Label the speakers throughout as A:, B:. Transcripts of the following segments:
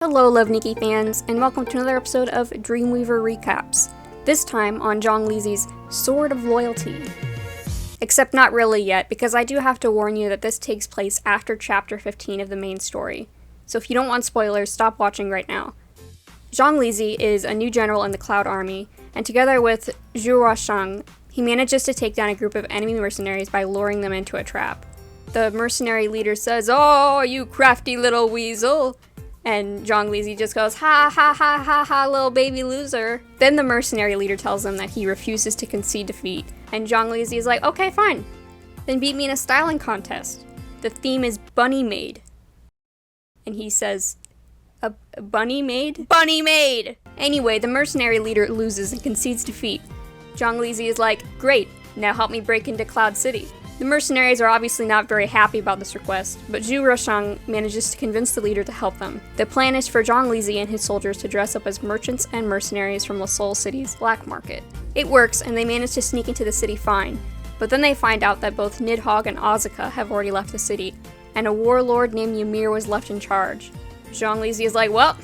A: Hello Love Nikki fans, and welcome to another episode of Dreamweaver Recaps, this time on Zhong Lizi's Sword of Loyalty. Except not really yet, because I do have to warn you that this takes place after chapter 15 of the main story. So if you don't want spoilers, stop watching right now. Zhong Lizi is a new general in the Cloud Army, and together with Zhu Shang, he manages to take down a group of enemy mercenaries by luring them into a trap. The mercenary leader says, "Oh, you crafty little weasel!" And Zhong Lizi just goes, "Ha ha ha ha ha, little baby loser." Then the mercenary leader tells him that he refuses to concede defeat, and Zhong Lizi is like, "Okay, fine. Then beat me in a styling contest. The theme is Bunny Maid." And he says, "A bunny maid? Bunny maid!" Anyway, the mercenary leader loses and concedes defeat. Zhong Lizi is like, "Great, now help me break into Cloud City." The mercenaries are obviously not very happy about this request, but Zhu Shang manages to convince the leader to help them. The plan is for Zhong Lizi and his soldiers to dress up as merchants and mercenaries from Seoul City's black market. It works, and they manage to sneak into the city fine, but then they find out that both Nidhogg and Asuka have already left the city, and a warlord named Ymir was left in charge. Zhong Lizi is like, "Well,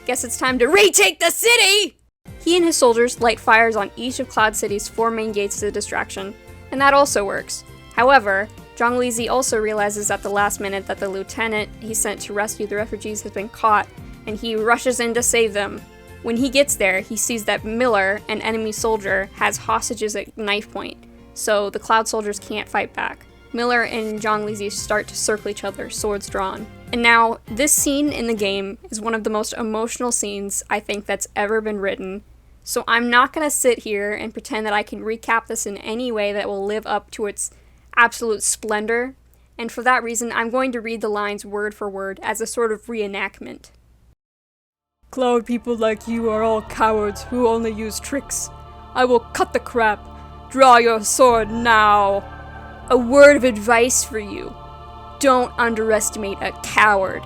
A: guess it's time to retake the city!" He and his soldiers light fires on each of Cloud City's 4 main gates as a distraction, and that also works. However, Zhong Lizi also realizes at the last minute that the lieutenant he sent to rescue the refugees has been caught, and he rushes in to save them. When he gets there, he sees that Miller, an enemy soldier, has hostages at knife point, so the Cloud soldiers can't fight back. Miller and Zhong Lizi start to circle each other, swords drawn. And now, this scene in the game is one of the most emotional scenes I think that's ever been written, so I'm not going to sit here and pretend that I can recap this in any way that will live up to its absolute splendor, and for that reason I'm going to read the lines word for word as a sort of reenactment. "Cloud people like you are all cowards who only use tricks. I will cut the crap. Draw your sword now. A word of advice for you. Don't underestimate a coward.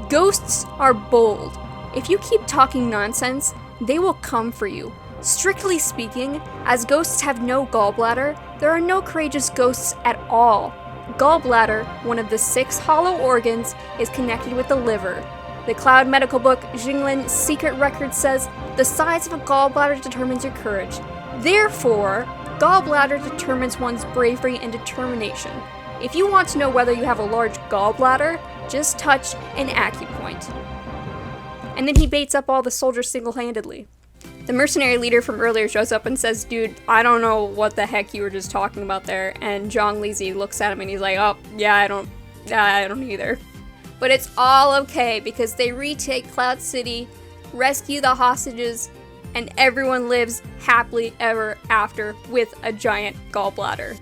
A: Ghosts are bold. If you keep talking nonsense, they will come for you. Strictly speaking, as ghosts have no gallbladder, there are no courageous ghosts at all. Gallbladder, one of the 6 hollow organs, is connected with the liver. The Cloud medical book, Jinglin's secret record says, the size of a gallbladder determines your courage. Therefore, gallbladder determines one's bravery and determination. If you want to know whether you have a large gallbladder, just touch an acupoint." And then he baits up all the soldiers single-handedly. The mercenary leader from earlier shows up and says, "Dude, I don't know what the heck you were just talking about there." And Zhong Lizi looks at him and he's like, "Oh, yeah, I don't either." But it's all okay because they retake Cloud City, rescue the hostages, and everyone lives happily ever after with a giant gallbladder.